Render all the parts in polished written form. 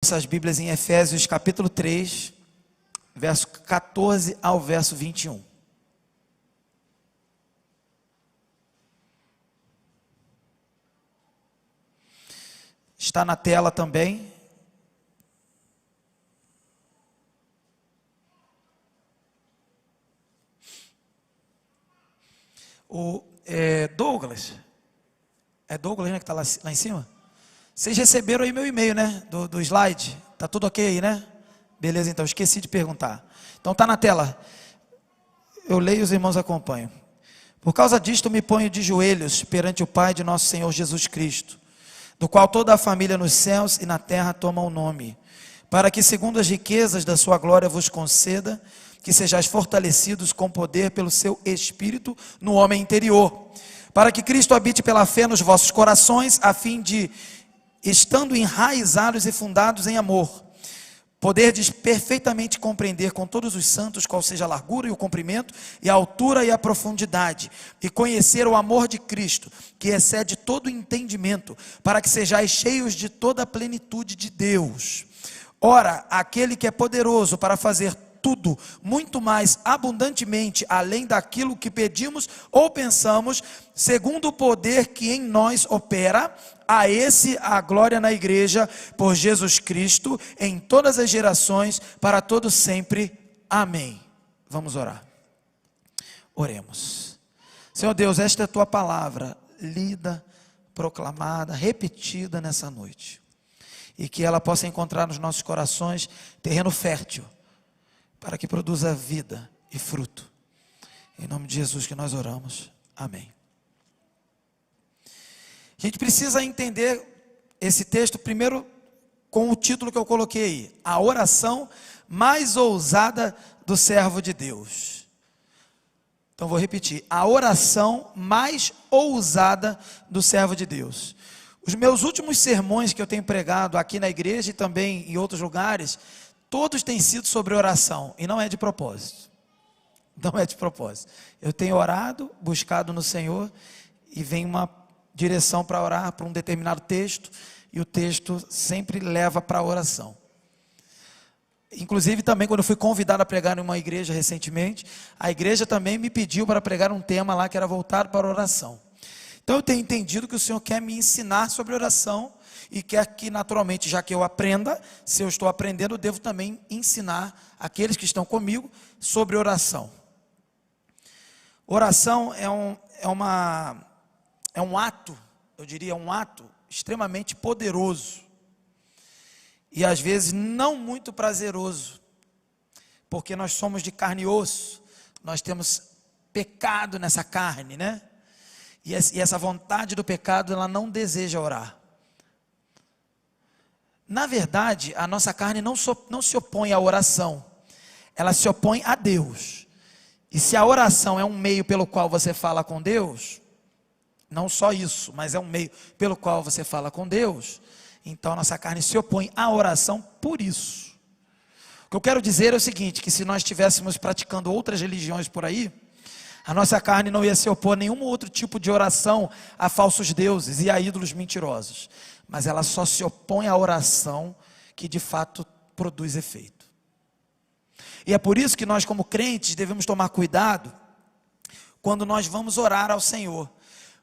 nossas Bíblias em Efésios capítulo 3, verso 14 ao verso 21. Está na tela também. Douglas. É Douglas, né, que está lá em cima? Vocês receberam aí meu e-mail, né? Do slide. Tá tudo ok aí, né? Beleza, então. Esqueci de perguntar. Então tá na tela. Eu leio e os irmãos acompanham. Por causa disto me ponho de joelhos perante o Pai de nosso Senhor Jesus Cristo, do qual toda a família nos céus e na terra toma o nome, para que segundo as riquezas da sua glória vos conceda, que sejais fortalecidos com poder pelo seu Espírito no homem interior, para que Cristo habite pela fé nos vossos corações, a fim de, estando enraizados e fundados em amor, poderdes perfeitamente compreender com todos os santos qual seja a largura e o comprimento, e a altura e a profundidade, e conhecer o amor de Cristo, que excede todo entendimento, para que sejais cheios de toda a plenitude de Deus. Ora, aquele que é poderoso para fazer tudo, muito mais abundantemente, além daquilo que pedimos ou pensamos, segundo o poder que em nós opera, a esse a glória na igreja, por Jesus Cristo, em todas as gerações, para todos sempre. Amém. Vamos orar. Oremos. Senhor Deus, esta é a tua palavra, lida, proclamada, repetida nessa noite, e que ela possa encontrar nos nossos corações terreno fértil, para que produza vida e fruto. Em nome de Jesus que nós oramos. Amém. A gente precisa entender esse texto primeiro com o título que eu coloquei aí: a oração mais ousada do servo de Deus. Então vou repetir: a oração mais ousada do servo de Deus. Os meus últimos sermões que eu tenho pregado aqui na igreja e também em outros lugares, todos têm sido sobre oração, e não é de propósito. Não é de propósito. Eu tenho orado, buscado no Senhor, e vem uma direção para orar para um determinado texto, e o texto sempre leva para a oração. Inclusive também quando eu fui convidado a pregar em uma igreja recentemente, a igreja também me pediu para pregar um tema lá que era voltado para a oração. Então eu tenho entendido que o Senhor quer me ensinar sobre oração, e quer que naturalmente, já que eu aprenda, se eu estou aprendendo, eu devo também ensinar aqueles que estão comigo sobre oração. Oração é um ato, eu diria um ato extremamente poderoso, e às vezes não muito prazeroso, porque nós somos de carne e osso, nós temos pecado nessa carne, né? E essa vontade do pecado, ela não deseja orar. Na verdade, a nossa carne não se opõe à oração, ela se opõe a Deus. E se a oração é um meio pelo qual você fala com Deus, não só isso, mas é um meio pelo qual você fala com Deus, então a nossa carne se opõe à oração por isso. O que eu quero dizer é o seguinte, que se nós estivéssemos praticando outras religiões por aí, a nossa carne não ia se opor a nenhum outro tipo de oração a falsos deuses e a ídolos mentirosos, mas ela só se opõe à oração que de fato produz efeito. E é por isso que nós, como crentes, devemos tomar cuidado quando nós vamos orar ao Senhor,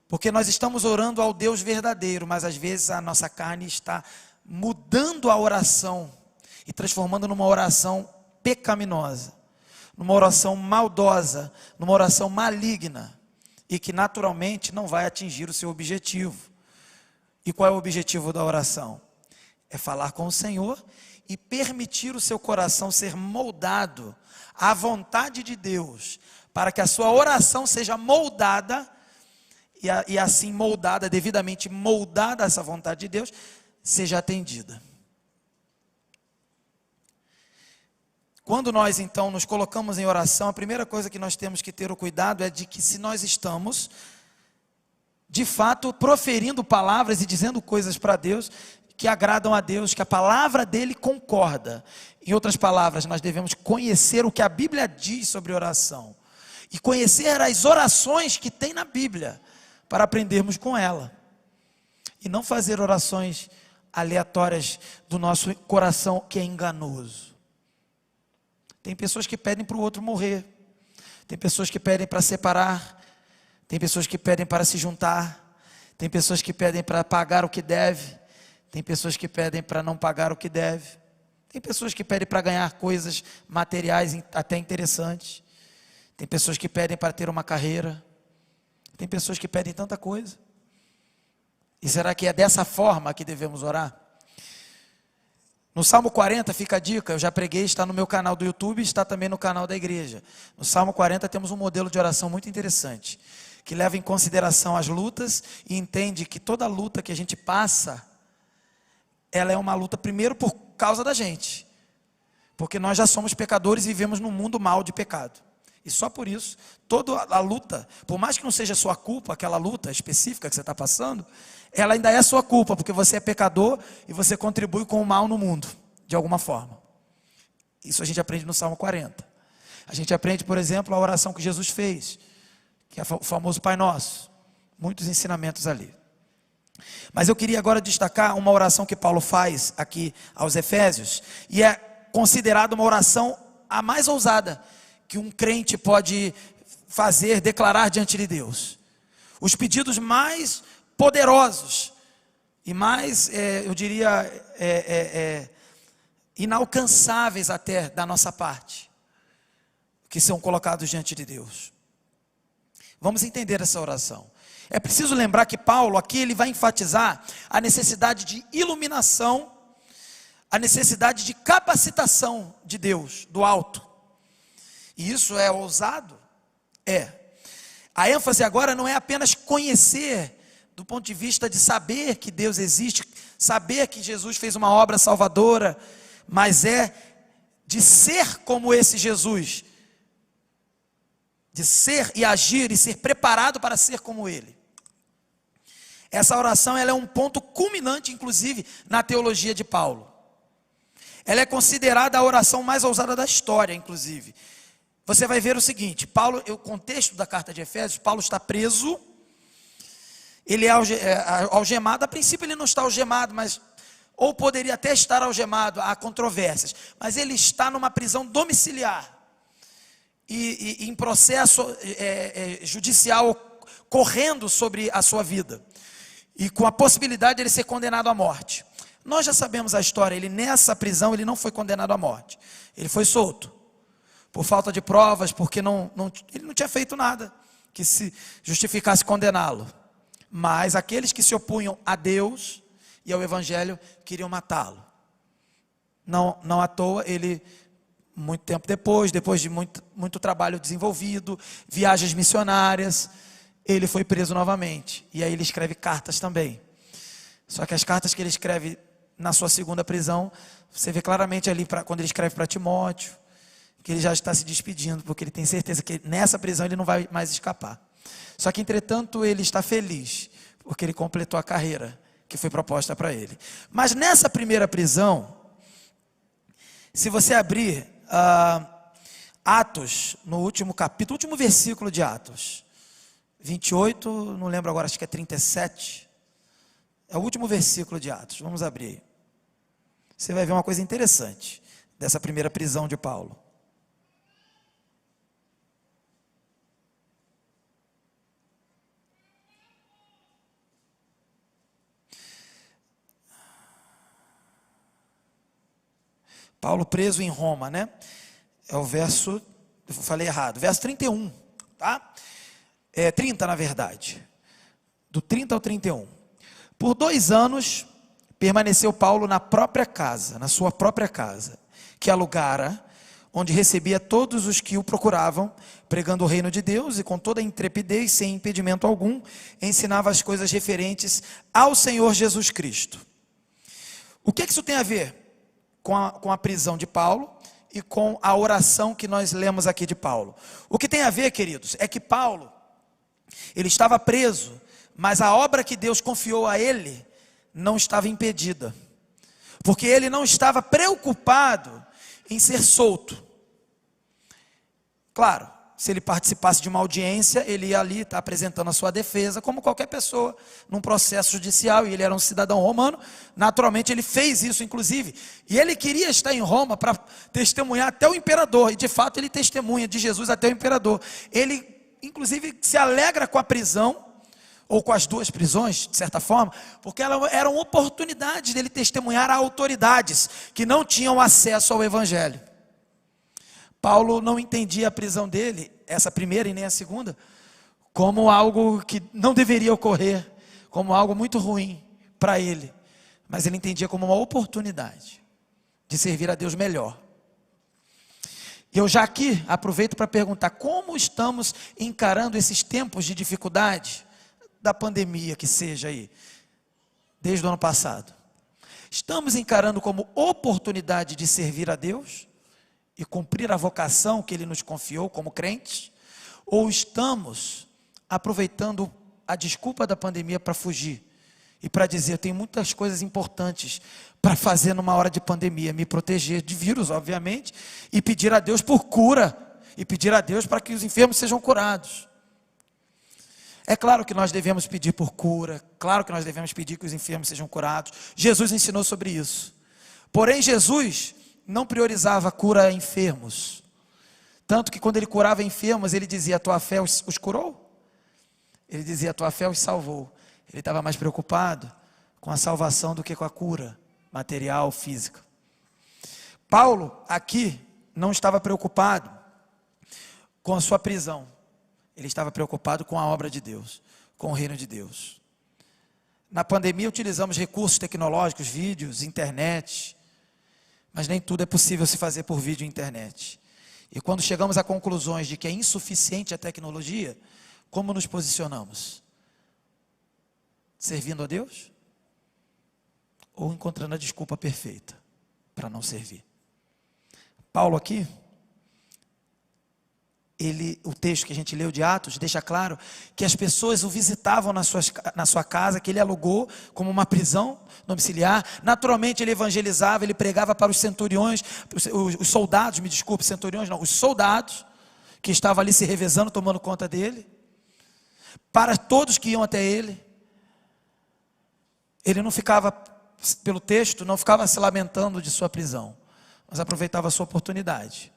porque nós estamos orando ao Deus verdadeiro, mas às vezes a nossa carne está mudando a oração e transformando numa oração pecaminosa, numa oração maldosa, numa oração maligna, e que naturalmente não vai atingir o seu objetivo. E qual é o objetivo da oração? É falar com o Senhor e permitir o seu coração ser moldado à vontade de Deus, para que a sua oração seja moldada, e assim moldada, devidamente moldada a essa vontade de Deus, seja atendida. Quando nós então nos colocamos em oração, a primeira coisa que nós temos que ter o cuidado é de que se nós estamos de fato proferindo palavras e dizendo coisas para Deus que agradam a Deus, que a palavra dele concorda. Em outras palavras, nós devemos conhecer o que a Bíblia diz sobre oração e conhecer as orações que tem na Bíblia para aprendermos com ela, e não fazer orações aleatórias do nosso coração que é enganoso. Tem pessoas que pedem para o outro morrer. Tem pessoas que pedem para separar. Tem pessoas que pedem para se juntar. Tem pessoas que pedem para pagar o que deve. Tem pessoas que pedem para não pagar o que deve. Tem pessoas que pedem para ganhar coisas materiais até interessantes. Tem pessoas que pedem para ter uma carreira. Tem pessoas que pedem tanta coisa. E será que é dessa forma que devemos orar? No Salmo 40 fica a dica, eu já preguei, está no meu canal do YouTube, está também no canal da igreja. No Salmo 40 temos um modelo de oração muito interessante, que leva em consideração as lutas e entende que toda luta que a gente passa, ela é uma luta primeiro por causa da gente, porque nós já somos pecadores e vivemos num mundo mau de pecado. E só por isso, toda a luta, por mais que não seja sua culpa, aquela luta específica que você está passando, ela ainda é sua culpa, porque você é pecador e você contribui com o mal no mundo, de alguma forma. Isso a gente aprende no Salmo 40. A gente aprende, por exemplo, a oração que Jesus fez, que é o famoso Pai Nosso. Muitos ensinamentos ali. Mas eu queria agora destacar uma oração que Paulo faz aqui aos Efésios, e é considerada uma oração a mais ousada que um crente pode fazer, declarar diante de Deus. Os pedidos mais poderosos e mais, eu diria, inalcançáveis até da nossa parte, que são colocados diante de Deus. Vamos entender essa oração. É preciso lembrar que Paulo aqui ele vai enfatizar a necessidade de iluminação, a necessidade de capacitação de Deus, do alto. E isso é ousado? É. A ênfase agora não é apenas conhecer, do ponto de vista de saber que Deus existe, saber que Jesus fez uma obra salvadora, mas é de ser como esse Jesus, de ser e agir e ser preparado para ser como Ele. Essa oração ela é um ponto culminante, inclusive, na teologia de Paulo. Ela é considerada a oração mais ousada da história, inclusive. Você vai ver o seguinte, Paulo, o contexto da carta de Efésios, Paulo está preso, ele é algemado, a princípio ele não está algemado, mas, ou poderia até estar algemado, há controvérsias, mas ele está numa prisão domiciliar, e em processo judicial correndo sobre a sua vida, e com a possibilidade de ele ser condenado à morte. Nós já sabemos a história, ele nessa prisão ele não foi condenado à morte, ele foi solto. Por falta de provas, porque ele não tinha feito nada que se justificasse condená-lo. Mas aqueles que se opunham a Deus e ao Evangelho queriam matá-lo. Não à toa, ele, muito tempo depois de muito trabalho desenvolvido, viagens missionárias, ele foi preso novamente. E aí ele escreve cartas também. Só que as cartas que ele escreve na sua segunda prisão, você vê claramente ali, quando ele escreve para Timóteo, que ele já está se despedindo, porque ele tem certeza que nessa prisão ele não vai mais escapar. Só que, entretanto, ele está feliz, porque ele completou a carreira que foi proposta para ele. Mas nessa primeira prisão, se você abrir Atos, no último capítulo, último versículo de Atos, 28, não lembro agora, acho que é 37, é o último versículo de Atos, vamos abrir. Você vai ver uma coisa interessante, dessa primeira prisão de Paulo. Paulo preso em Roma, né? É o verso, eu falei errado, verso 31, tá? 30 na verdade, do 30 ao 31. Por 2 anos, permaneceu Paulo na própria casa, na sua própria casa, que alugara, onde recebia todos os que o procuravam, pregando o reino de Deus e com toda a intrepidez, sem impedimento algum, ensinava as coisas referentes ao Senhor Jesus Cristo. O que isso tem a ver com a prisão de Paulo e com a oração que nós lemos aqui de Paulo? O que tem a ver, queridos, é que Paulo, ele estava preso, mas a obra que Deus confiou a ele não estava impedida, porque ele não estava preocupado em ser solto. Claro, se ele participasse de uma audiência, ele ia ali estar apresentando a sua defesa, como qualquer pessoa, num processo judicial, e ele era um cidadão romano, naturalmente ele fez isso, inclusive, e ele queria estar em Roma para testemunhar até o imperador, e de fato ele testemunha de Jesus até o imperador. Ele, inclusive, se alegra com a prisão, ou com as duas prisões, de certa forma, porque eram oportunidades dele testemunhar a autoridades que não tinham acesso ao evangelho. Paulo não entendia a prisão dele, essa primeira e nem a segunda, como algo que não deveria ocorrer, como algo muito ruim para ele, mas ele entendia como uma oportunidade de servir a Deus melhor. E eu já aqui aproveito para perguntar, como estamos encarando esses tempos de dificuldade, da pandemia que seja aí, desde o ano passado? Estamos encarando como oportunidade de servir a Deus e cumprir a vocação que Ele nos confiou como crentes? Ou estamos aproveitando a desculpa da pandemia para fugir e para dizer, eu tenho muitas coisas importantes para fazer numa hora de pandemia, me proteger de vírus, obviamente, e pedir a Deus por cura, e pedir a Deus para que os enfermos sejam curados? É claro que nós devemos pedir por cura, claro que nós devemos pedir que os enfermos sejam curados. Jesus ensinou sobre isso. Porém, Jesus não priorizava a cura a enfermos. Tanto que quando ele curava enfermos, ele dizia, a tua fé os curou? Ele dizia, a tua fé os salvou. Ele estava mais preocupado com a salvação do que com a cura material, física. Paulo, aqui, não estava preocupado com a sua prisão. Ele estava preocupado com a obra de Deus, com o reino de Deus. Na pandemia utilizamos recursos tecnológicos, vídeos, internet, mas nem tudo é possível se fazer por vídeo e internet. E quando chegamos a conclusões de que é insuficiente a tecnologia, como nos posicionamos? Servindo a Deus? Ou encontrando a desculpa perfeita para não servir? Paulo aqui, o texto que a gente leu de Atos deixa claro que as pessoas o visitavam na sua casa, que ele alugou como uma prisão domiciliar. Naturalmente ele evangelizava, ele pregava para os centuriões, os soldados, me desculpe, centuriões não, os soldados que estavam ali se revezando, tomando conta dele, para todos que iam até ele. Ele não ficava, pelo texto, não ficava se lamentando de sua prisão, mas aproveitava a sua oportunidade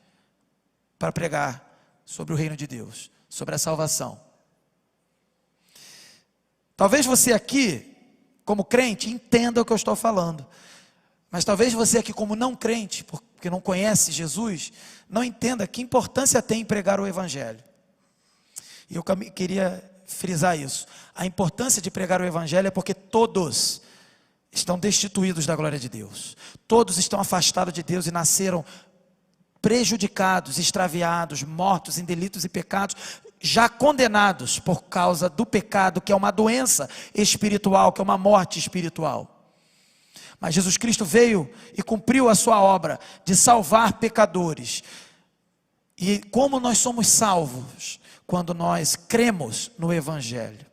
para pregar sobre o reino de Deus, sobre a salvação. Talvez você aqui, como crente, entenda o que eu estou falando, mas talvez você aqui, como não crente, porque não conhece Jesus, não entenda que importância tem em pregar o evangelho. E eu queria frisar isso. A importância de pregar o evangelho é porque todos estão destituídos da glória de Deus, todos estão afastados de Deus e nasceram prejudicados, extraviados, mortos em delitos e pecados, já condenados por causa do pecado, que é uma doença espiritual, que é uma morte espiritual. Mas Jesus Cristo veio e cumpriu a sua obra de salvar pecadores. E como nós somos salvos? Quando nós cremos no evangelho.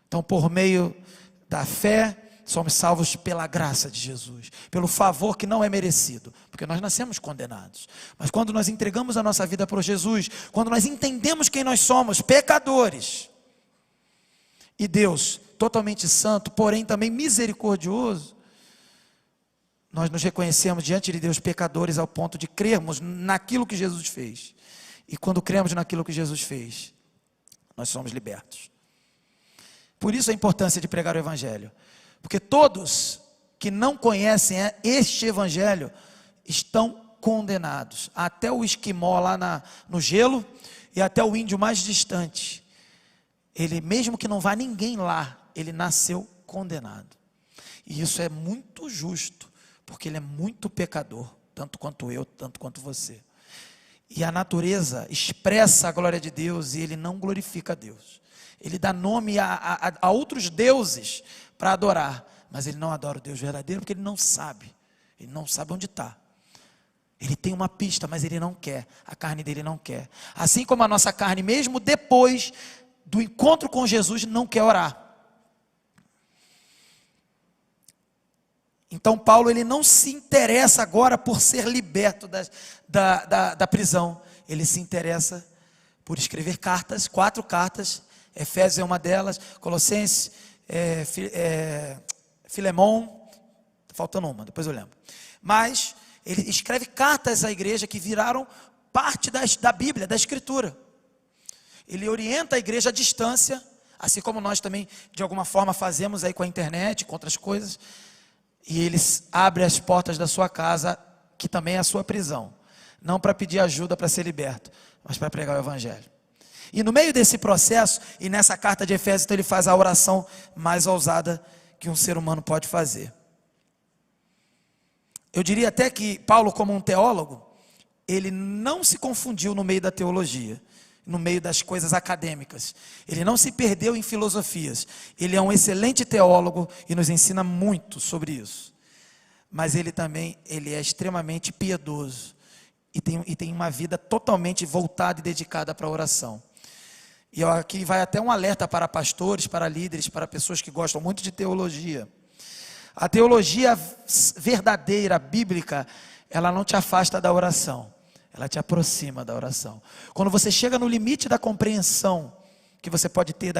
Então, por meio da fé, somos salvos pela graça de Jesus, pelo favor que não é merecido, porque nós nascemos condenados. Mas quando nós entregamos a nossa vida para Jesus, quando nós entendemos quem nós somos, pecadores, e Deus totalmente santo, porém também misericordioso, nós nos reconhecemos diante de Deus pecadores ao ponto de crermos naquilo que Jesus fez. E quando cremos naquilo que Jesus fez, nós somos libertos. Por isso a importância de pregar o evangelho. Porque todos que não conhecem este evangelho estão condenados. Até o esquimó lá no gelo e até o índio mais distante. Ele, mesmo que não vá ninguém lá, ele nasceu condenado. E isso é muito justo, porque ele é muito pecador, tanto quanto eu, tanto quanto você. E a natureza expressa a glória de Deus e ele não glorifica a Deus. Ele dá nome a outros deuses para adorar, mas ele não adora o Deus verdadeiro porque ele não sabe onde está. Ele tem uma pista, mas ele não quer, a carne dele não quer. Assim como a nossa carne, mesmo depois do encontro com Jesus, não quer orar. Então Paulo, ele não se interessa agora por ser liberto da prisão, ele se interessa por escrever cartas, 4 cartas. Efésios é uma delas, Colossenses, Filemão, tá faltando uma, depois eu lembro. Mas ele escreve cartas à igreja que viraram parte da Bíblia, da Escritura. Ele orienta a igreja à distância, assim como nós também, de alguma forma, fazemos aí com a internet, com outras coisas. E ele abre as portas da sua casa, que também é a sua prisão. Não para pedir ajuda para ser liberto, mas para pregar o Evangelho. E no meio desse processo, e nessa carta de Efésios, então ele faz a oração mais ousada que um ser humano pode fazer. Eu diria até que Paulo, como um teólogo, ele não se confundiu no meio da teologia, no meio das coisas acadêmicas. Ele não se perdeu em filosofias. Ele é um excelente teólogo e nos ensina muito sobre isso. Mas ele é extremamente piedoso e tem uma vida totalmente voltada e dedicada para a oração. E aqui vai até um alerta para pastores, para líderes, para pessoas que gostam muito de teologia. A teologia verdadeira, bíblica, ela não te afasta da oração, ela te aproxima da oração. Quando você chega no limite da compreensão que você pode ter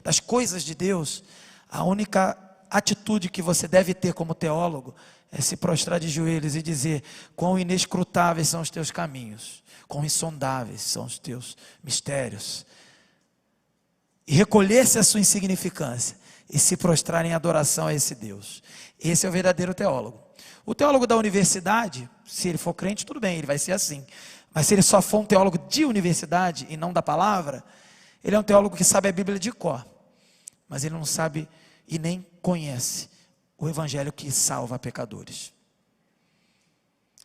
das coisas de Deus, a única atitude que você deve ter como teólogo é se prostrar de joelhos e dizer: quão inescrutáveis são os teus caminhos, quão insondáveis são os teus mistérios. E recolher-se a sua insignificância e se prostrar em adoração a esse Deus. Esse é o verdadeiro teólogo. O teólogo da universidade, se ele for crente, tudo bem, ele vai ser assim. Mas se ele só for um teólogo de universidade e não da palavra, ele é um teólogo que sabe a Bíblia de cor, mas ele não sabe e nem conhece o Evangelho que salva pecadores.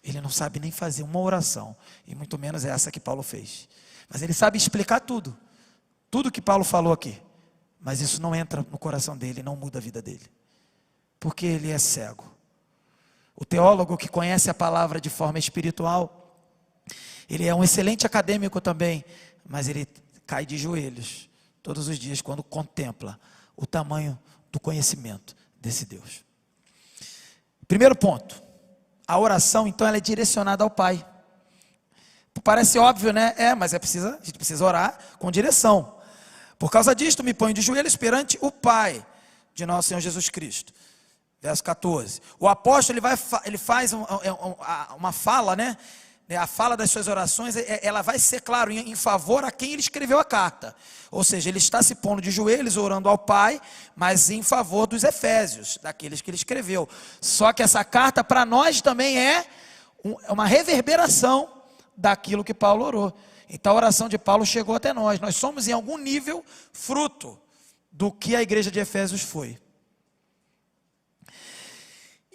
Ele não sabe nem fazer uma oração, e muito menos essa que Paulo fez. Mas ele sabe explicar tudo que Paulo falou aqui, mas isso não entra no coração dele, não muda a vida dele, porque ele é cego. O teólogo que conhece a palavra de forma espiritual, ele é um excelente acadêmico também, mas ele cai de joelhos todos os dias quando contempla o tamanho do conhecimento desse Deus. Primeiro ponto, a oração então ela é direcionada ao Pai. Parece óbvio, né? Mas a gente precisa orar com direção. Por causa disto, me ponho de joelhos perante o Pai de nosso Senhor Jesus Cristo. Verso 14. O apóstolo, ele faz uma fala, né? A fala das suas orações, ela vai ser, claro, em favor a quem ele escreveu a carta. Ou seja, ele está se pondo de joelhos, orando ao Pai, mas em favor dos efésios, daqueles que ele escreveu. Só que essa carta, para nós, também é uma reverberação daquilo que Paulo orou. Então a oração de Paulo chegou até nós. Nós somos em algum nível fruto do que a igreja de Efésios foi.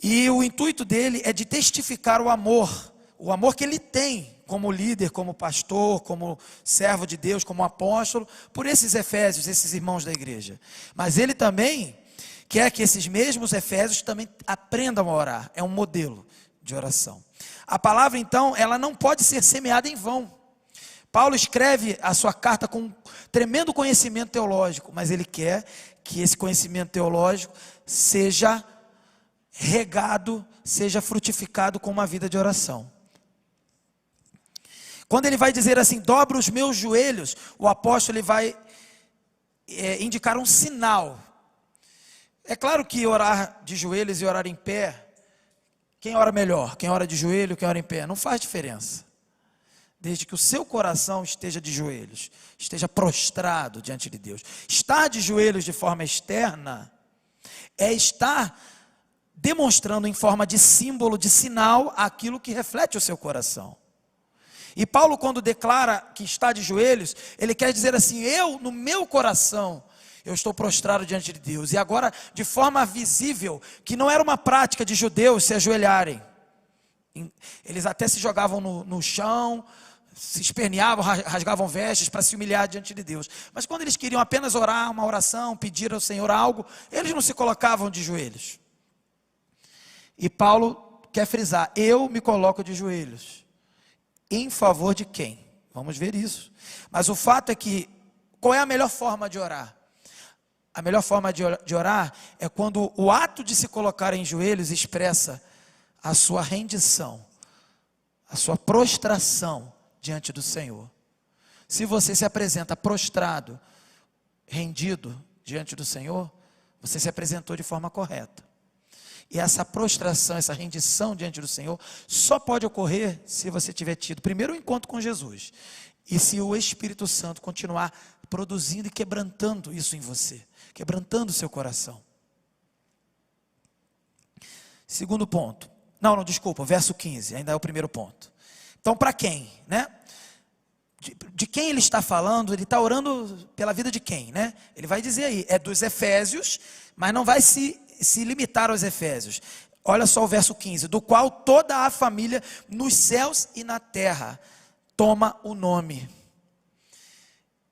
E o intuito dele é de testificar o amor que ele tem como líder, como pastor, como servo de Deus, como apóstolo, por esses efésios, esses irmãos da igreja. Mas ele também quer que esses mesmos efésios também aprendam a orar. É um modelo de oração. A palavra então, ela não pode ser semeada em vão. Paulo escreve a sua carta com um tremendo conhecimento teológico, mas ele quer que esse conhecimento teológico seja regado, seja frutificado com uma vida de oração. Quando ele vai dizer assim, dobra os meus joelhos, o apóstolo ele vai indicar um sinal. É claro que orar de joelhos e orar em pé, quem ora melhor? Quem ora de joelho, quem ora em pé? Não faz diferença. Desde que o seu coração esteja de joelhos, esteja prostrado diante de Deus. Estar de joelhos de forma externa é estar demonstrando em forma de símbolo, de sinal, aquilo que reflete o seu coração. E Paulo, quando declara que está de joelhos, ele quer dizer assim, no meu coração, eu estou prostrado diante de Deus. E agora, de forma visível, que não era uma prática de judeus se ajoelharem. Eles até se jogavam no chão, se esperneavam, rasgavam vestes para se humilhar diante de Deus. Mas quando eles queriam apenas orar uma oração, pedir ao Senhor algo, eles não se colocavam de joelhos. E Paulo quer frisar, eu me coloco de joelhos. Em favor de quem? Vamos ver isso. Mas o fato é que, qual é a melhor forma de orar? A melhor forma de orar é quando o ato de se colocar em joelhos expressa a sua rendição, a sua prostração diante do Senhor. Se você se apresenta prostrado, rendido diante do Senhor, você se apresentou de forma correta. E essa prostração, essa rendição diante do Senhor, só pode ocorrer se você tiver tido primeiro o encontro com Jesus. E se o Espírito Santo continuar produzindo e quebrantando isso em você, quebrantando o seu coração. Segundo ponto. Não, desculpa, verso 15, ainda é o primeiro ponto. Então, para quem, né? De quem ele está falando? Ele está orando pela vida de quem, né? Ele vai dizer aí, é dos Efésios, mas não vai se limitar aos Efésios. Olha só o verso 15, do qual toda a família nos céus e na terra toma o nome.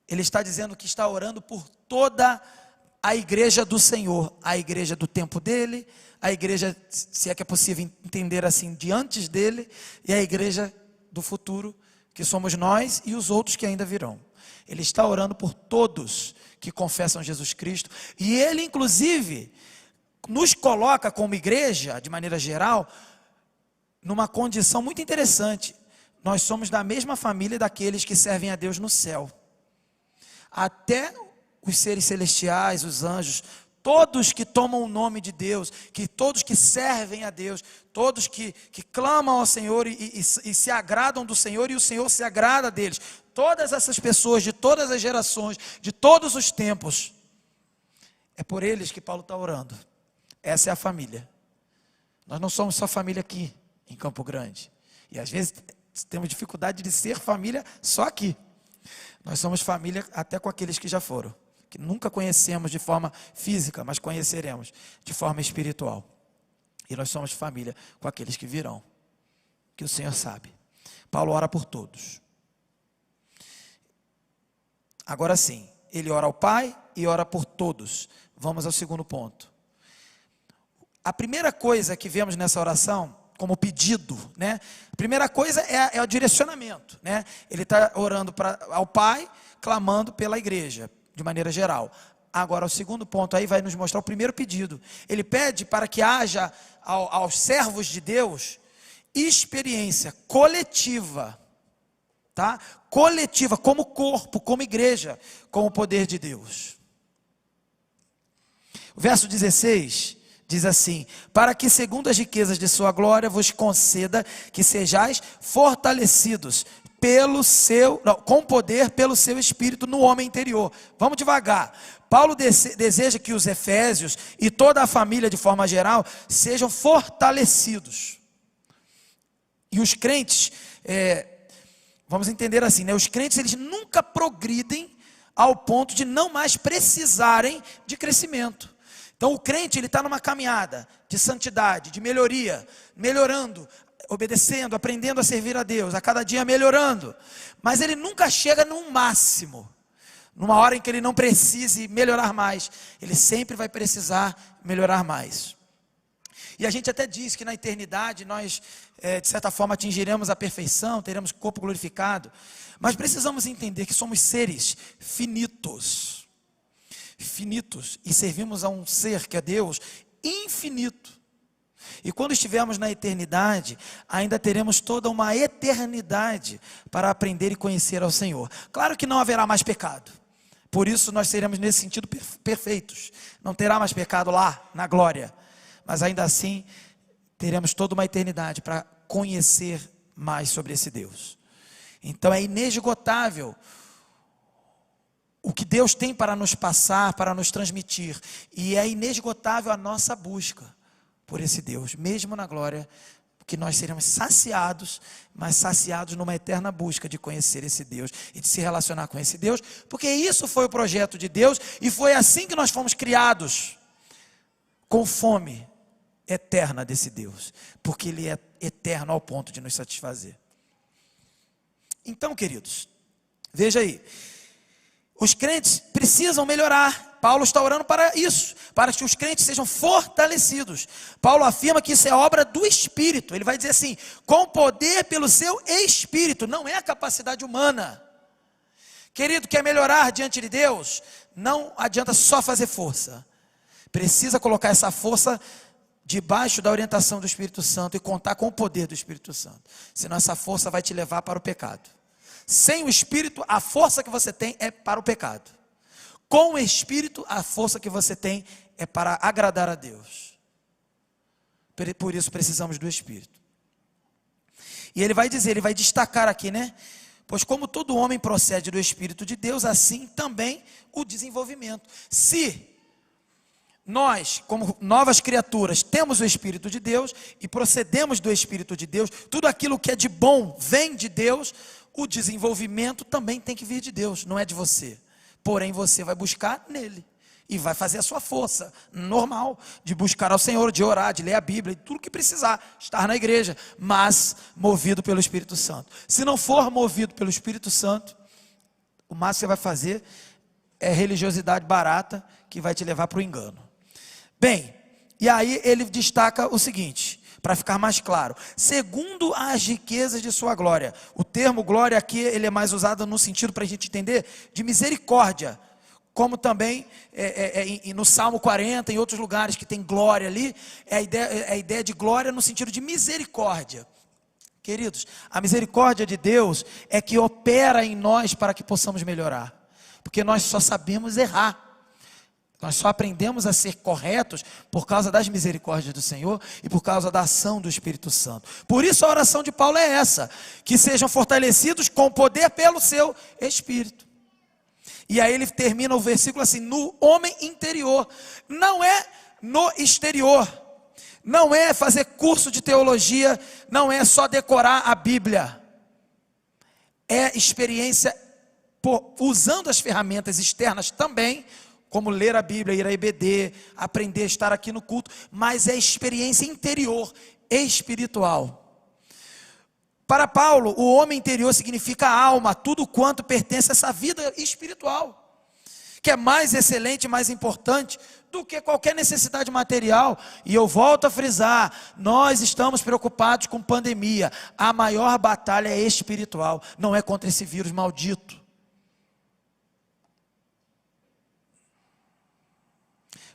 Ele está dizendo que está orando por toda a igreja do Senhor, a igreja do tempo dele, a igreja, se é que é possível entender assim, de antes dele, e a igreja do futuro, que somos nós e os outros que ainda virão. Ele está orando por todos que confessam Jesus Cristo, e ele inclusive nos coloca como igreja, de maneira geral, numa condição muito interessante. Nós somos da mesma família daqueles que servem a Deus no céu. Até os seres celestiais, os anjos, todos que tomam o nome de Deus, todos que servem a Deus, todos que clamam ao Senhor e se agradam do Senhor, e o Senhor se agrada deles. Todas essas pessoas, de todas as gerações, de todos os tempos, é por eles que Paulo está orando. Essa é a família. Nós não somos só família aqui, em Campo Grande. E às vezes temos dificuldade de ser família só aqui. Nós somos família até com aqueles que já foram, que nunca conhecemos de forma física, mas conheceremos de forma espiritual. E nós somos família com aqueles que virão, que o Senhor sabe. Paulo ora por todos. Agora sim, ele ora ao Pai e ora por todos. Vamos ao segundo ponto. A primeira coisa que vemos nessa oração, como pedido, né? A primeira coisa é o direcionamento, né? Ele está orando ao Pai, clamando pela igreja, de maneira geral. Agora, o segundo ponto aí vai nos mostrar o primeiro pedido. Ele pede para que haja aos servos de Deus experiência coletiva, tá? Coletiva, como corpo, como igreja, com o poder de Deus. O verso 16 diz assim: para que segundo as riquezas de sua glória vos conceda que sejais fortalecidos com poder pelo seu Espírito no homem interior. Vamos devagar. Paulo deseja que os Efésios e toda a família de forma geral sejam fortalecidos. E os crentes, vamos entender assim, né? Os crentes, eles nunca progridem ao ponto de não mais precisarem de crescimento. Então o crente, ele está numa caminhada de santidade, de melhoria, melhorando, obedecendo, aprendendo a servir a Deus, a cada dia melhorando. Mas ele nunca chega num máximo, numa hora em que ele não precise melhorar mais. Ele sempre vai precisar melhorar mais. E a gente até diz que na eternidade nós, de certa forma, atingiremos a perfeição, teremos corpo glorificado. Mas precisamos entender que somos seres finitos, e servimos a um ser que é Deus infinito. E quando estivermos na eternidade, ainda teremos toda uma eternidade para aprender e conhecer ao Senhor. Claro que não haverá mais pecado, por isso nós seremos nesse sentido perfeitos. Não terá mais pecado lá na glória, mas ainda assim teremos toda uma eternidade para conhecer mais sobre esse Deus. Então é inesgotável o que Deus tem para nos passar, para nos transmitir, e é inesgotável a nossa busca por esse Deus, mesmo na glória, que nós seremos saciados, mas saciados numa eterna busca de conhecer esse Deus e de se relacionar com esse Deus, porque isso foi o projeto de Deus, e foi assim que nós fomos criados, com fome eterna desse Deus, porque Ele é eterno ao ponto de nos satisfazer. Então, queridos, veja aí, os crentes precisam melhorar. Paulo está orando para isso, para que os crentes sejam fortalecidos. Paulo afirma que isso é obra do Espírito. Ele vai dizer assim, com poder pelo seu Espírito, não é a capacidade humana. Querido, quer melhorar diante de Deus? Não adianta só fazer força. Precisa colocar essa força debaixo da orientação do Espírito Santo e contar com o poder do Espírito Santo. Senão essa força vai te levar para o pecado. Sem o Espírito, a força que você tem é para o pecado. Com o Espírito, a força que você tem é para agradar a Deus. Por isso precisamos do Espírito. E ele vai dizer, ele vai destacar aqui, né? Pois como todo homem procede do Espírito de Deus, assim também o desenvolvimento. Se nós, como novas criaturas, temos o Espírito de Deus e procedemos do Espírito de Deus, tudo aquilo que é de bom vem de Deus, o desenvolvimento também tem que vir de Deus, não é de você. Porém, você vai buscar nele e vai fazer a sua força normal de buscar ao Senhor, de orar, de ler a Bíblia, de tudo que precisar, estar na igreja, mas movido pelo Espírito Santo. Se não for movido pelo Espírito Santo, o máximo que você vai fazer é religiosidade barata que vai te levar para o engano. Bem, e aí ele destaca o seguinte, para ficar mais claro: segundo as riquezas de sua glória. O termo glória aqui, ele é mais usado no sentido, para a gente entender, de misericórdia. Como também no Salmo 40, em outros lugares que tem glória ali, é a ideia de glória no sentido de misericórdia. Queridos, a misericórdia de Deus é que opera em nós para que possamos melhorar. Porque nós só sabemos errar. Nós só aprendemos a ser corretos por causa das misericórdias do Senhor e por causa da ação do Espírito Santo. Por isso a oração de Paulo é essa: que sejam fortalecidos com poder pelo seu Espírito. E aí ele termina o versículo assim: no homem interior. Não é no exterior. Não é fazer curso de teologia. Não é só decorar a Bíblia. É experiência usando as ferramentas externas também, como ler a Bíblia, ir à EBD, aprender a estar aqui no culto. Mas é experiência interior, espiritual. Para Paulo, o homem interior significa a alma, tudo quanto pertence a essa vida espiritual, que é mais excelente, mais importante do que qualquer necessidade material. E eu volto a frisar, nós estamos preocupados com pandemia. A maior batalha é espiritual, não é contra esse vírus maldito.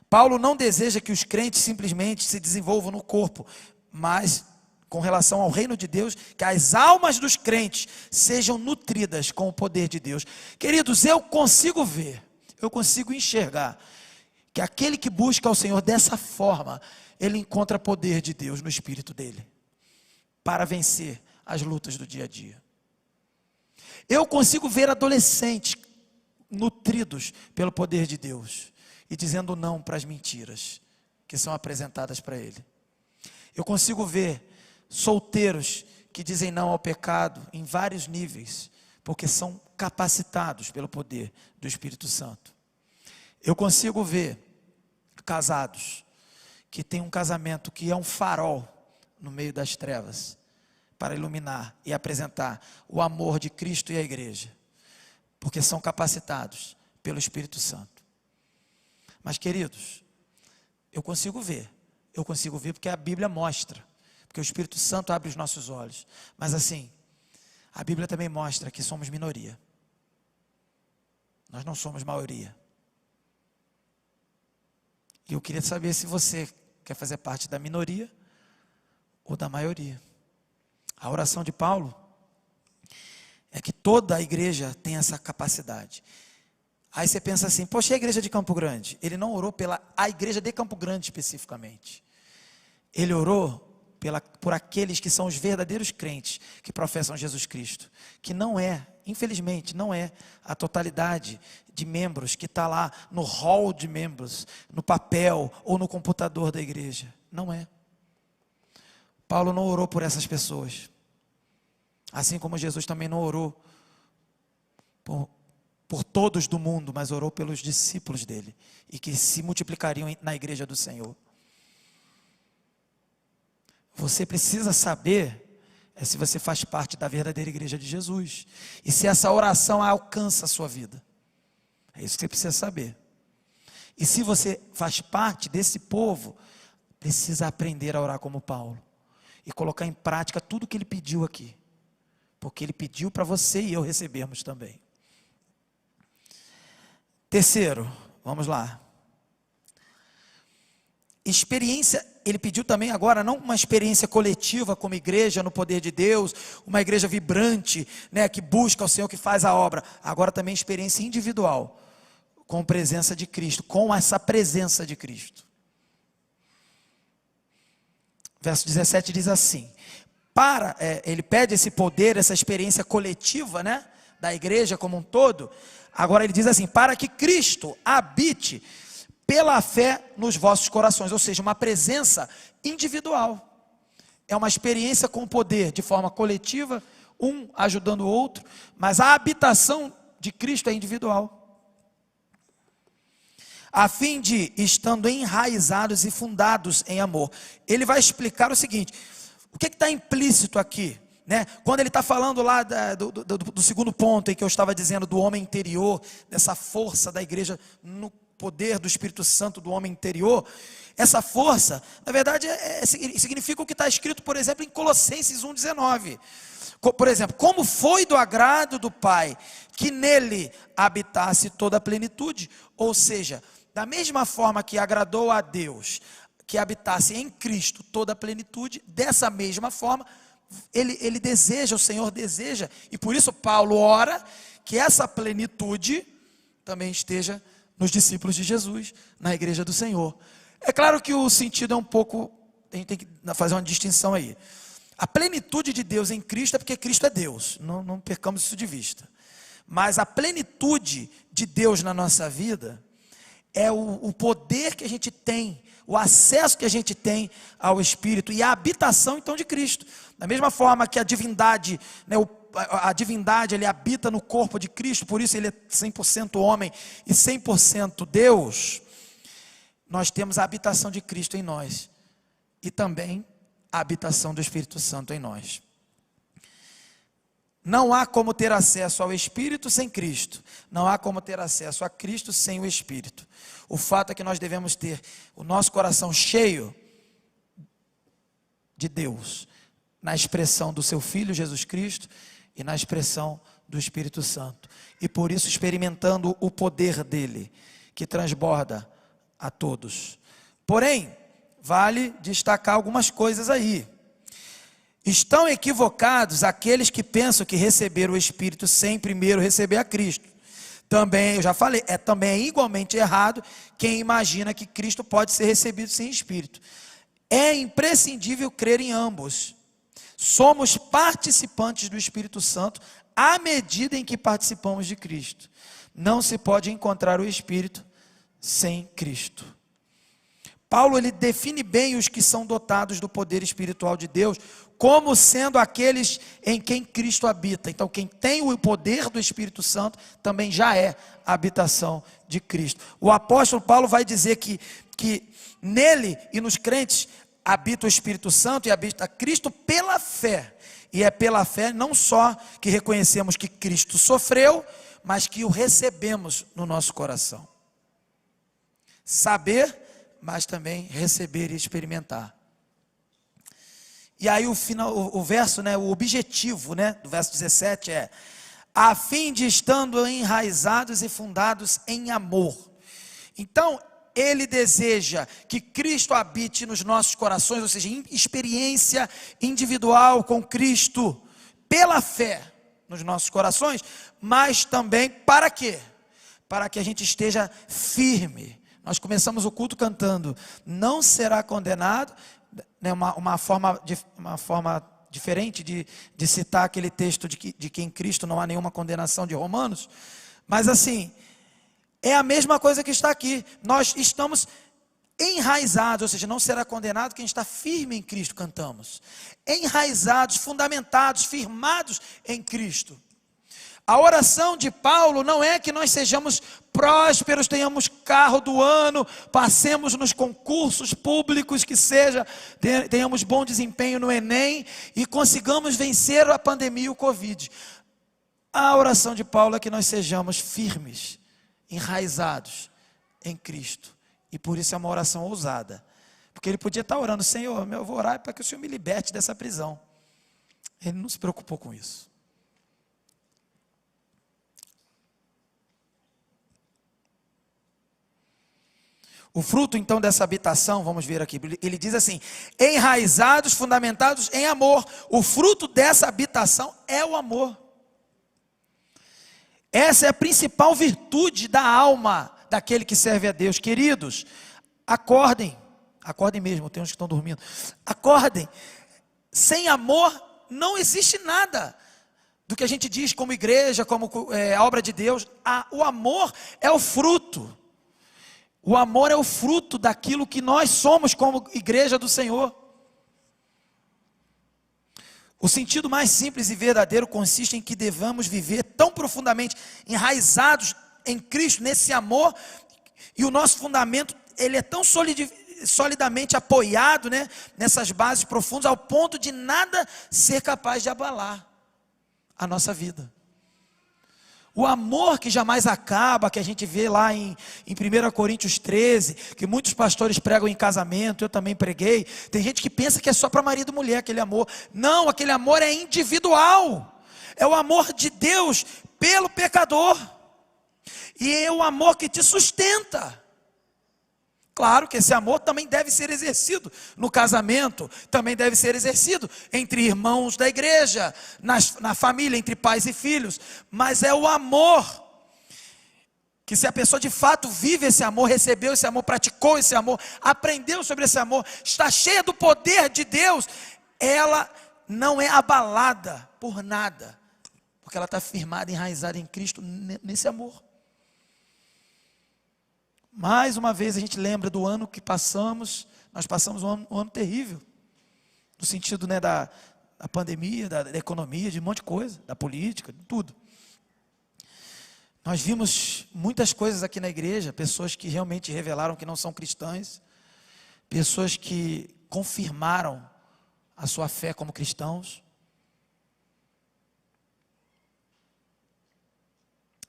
Paulo não deseja que os crentes simplesmente se desenvolvam no corpo, mas com relação ao reino de Deus, que as almas dos crentes sejam nutridas com o poder de Deus. Queridos, eu consigo ver, eu consigo enxergar, que aquele que busca ao Senhor dessa forma, ele encontra poder de Deus no espírito dele, para vencer as lutas do dia a dia. Eu consigo ver adolescentes nutridos pelo poder de Deus, e dizendo não para as mentiras que são apresentadas para ele. Eu consigo ver solteiros que dizem não ao pecado em vários níveis, porque são capacitados pelo poder do Espírito Santo. Eu consigo ver casados que têm um casamento que é um farol no meio das trevas, para iluminar e apresentar o amor de Cristo e a igreja, porque são capacitados pelo Espírito Santo. Mas, queridos, eu consigo ver porque a Bíblia mostra, porque o Espírito Santo abre os nossos olhos. Mas assim, a Bíblia também mostra que somos minoria. Nós não somos maioria. E eu queria saber se você quer fazer parte da minoria ou da maioria. A oração de Paulo é que toda a igreja tem essa capacidade. Aí você pensa assim, poxa, a igreja de Campo Grande? Ele não orou a igreja de Campo Grande especificamente. Ele orou por aqueles que são os verdadeiros crentes que professam Jesus Cristo, que não é, infelizmente, não é a totalidade de membros que está lá no hall de membros, no papel ou no computador da igreja. Não é. Paulo não orou por essas pessoas, assim como Jesus também não orou por todos do mundo, mas orou pelos discípulos dele, e que se multiplicariam na igreja do Senhor. Você precisa saber se você faz parte da verdadeira igreja de Jesus, e se essa oração alcança a sua vida. É isso que você precisa saber. E se você faz parte desse povo, precisa aprender a orar como Paulo, e colocar em prática tudo o que ele pediu aqui, porque ele pediu para você e eu recebermos também. Terceiro, vamos lá. experiência, ele pediu também agora, não uma experiência coletiva como igreja no poder de Deus, uma igreja vibrante, né, que busca o Senhor, que faz a obra. Agora também experiência individual, com presença de Cristo, com essa presença de Cristo. Verso 17 diz assim, ele pede esse poder, essa experiência coletiva, né, da igreja como um todo. Agora ele diz assim, para que Cristo habite pela fé nos vossos corações, ou seja, uma presença individual, é uma experiência com poder, de forma coletiva, um ajudando o outro, mas a habitação de Cristo é individual, a fim de, estando enraizados e fundados em amor. Ele vai explicar o seguinte, o que está implícito aqui? Né? Quando ele está falando lá do segundo ponto, em que eu estava dizendo, do homem interior, dessa força da igreja, no poder do Espírito Santo do homem interior, essa força, na verdade, significa o que está escrito, por exemplo, em Colossenses 1,19. Por exemplo, como foi do agrado do Pai, que nele habitasse toda a plenitude, ou seja, da mesma forma que agradou a Deus, que habitasse em Cristo toda a plenitude, dessa mesma forma, ele deseja, o Senhor deseja, e por isso Paulo ora, que essa plenitude também esteja nos discípulos de Jesus, na igreja do Senhor. É claro que o sentido é um pouco, a gente tem que fazer uma distinção aí. A plenitude de Deus em Cristo é porque Cristo é Deus, não percamos isso de vista. Mas a plenitude de Deus na nossa vida é o poder que a gente tem, o acesso que a gente tem ao Espírito e a habitação então de Cristo. Da mesma forma que a divindade, né, a divindade, ele habita no corpo de Cristo, por isso ele é 100% homem e 100% Deus, nós temos a habitação de Cristo em nós, e também a habitação do Espírito Santo em nós. Não há como ter acesso ao Espírito sem Cristo, não há como ter acesso a Cristo sem o Espírito. O fato é que nós devemos ter o nosso coração cheio de Deus, na expressão do seu Filho Jesus Cristo, e na expressão do Espírito Santo, e por isso experimentando o poder dele, que transborda a todos. Porém, vale destacar algumas coisas aí. Estão equivocados aqueles que pensam que receber o Espírito sem primeiro receber a Cristo. Também, eu já falei, também é igualmente errado quem imagina que Cristo pode ser recebido sem Espírito. É imprescindível crer em ambos. Somos participantes do Espírito Santo à medida em que participamos de Cristo. Não se pode encontrar o Espírito sem Cristo. Paulo, ele define bem os que são dotados do poder espiritual de Deus como sendo aqueles em quem Cristo habita. Então, quem tem o poder do Espírito Santo também já é a habitação de Cristo. O apóstolo Paulo vai dizer que nele e nos crentes habita o Espírito Santo e habita Cristo pela fé. E é pela fé não só que reconhecemos que Cristo sofreu, mas que o recebemos no nosso coração. Saber, mas também receber e experimentar. E aí o verso, né, o objetivo, né, do verso 17 é: a fim de estando enraizados e fundados em amor. Então, ele deseja que Cristo habite nos nossos corações, ou seja, experiência individual com Cristo, pela fé nos nossos corações, mas também para quê? Para que a gente esteja firme. Nós começamos o culto cantando, não será condenado, né, uma forma diferente de citar aquele texto de que em Cristo não há nenhuma condenação de Romanos, mas assim, é a mesma coisa que está aqui. Nós estamos enraizados, ou seja, não será condenado quem está firme em Cristo, cantamos. Enraizados, fundamentados, firmados em Cristo. A oração de Paulo não é que nós sejamos prósperos, tenhamos carro do ano, passemos nos concursos públicos que seja, tenhamos bom desempenho no Enem e consigamos vencer a pandemia e o Covid. A oração de Paulo é que nós sejamos firmes, enraizados em Cristo. E por isso é uma oração ousada. Porque ele podia estar orando: Senhor, eu vou orar para que o Senhor me liberte dessa prisão. Ele não se preocupou com isso. O fruto então dessa habitação, vamos ver aqui, ele diz assim: enraizados, fundamentados em amor. O fruto dessa habitação é o amor. Essa é a principal virtude da alma daquele que serve a Deus. Queridos, acordem mesmo, tem uns que estão dormindo. Acordem. Sem amor não existe nada do que a gente diz como igreja, como a obra de Deus. O amor é o fruto. O amor é o fruto daquilo que nós somos como igreja do Senhor. O sentido mais simples e verdadeiro consiste em que devamos viver tão profundamente enraizados em Cristo, nesse amor, e o nosso fundamento, ele é tão solidamente apoiado, né, nessas bases profundas, ao ponto de nada ser capaz de abalar a nossa vida. O amor que jamais acaba, que a gente vê lá em 1 Coríntios 13, que muitos pastores pregam em casamento, eu também preguei. Tem gente que pensa que é só para marido e mulher aquele amor. Não, aquele amor é individual. É o amor de Deus pelo pecador. E é o amor que te sustenta. Claro que esse amor também deve ser exercido no casamento, também deve ser exercido entre irmãos da igreja, na família, entre pais e filhos. Mas é o amor, que se a pessoa de fato vive esse amor, recebeu esse amor, praticou esse amor, aprendeu sobre esse amor, está cheia do poder de Deus, ela não é abalada por nada, porque ela está firmada, enraizada em Cristo, nesse amor. Mais uma vez a gente lembra do ano que passamos. Nós passamos um ano terrível, no sentido, né, da pandemia, da economia, de um monte de coisa, da política, de tudo. Nós vimos muitas coisas aqui na igreja, pessoas que realmente revelaram que não são cristãs, pessoas que confirmaram a sua fé como cristãos.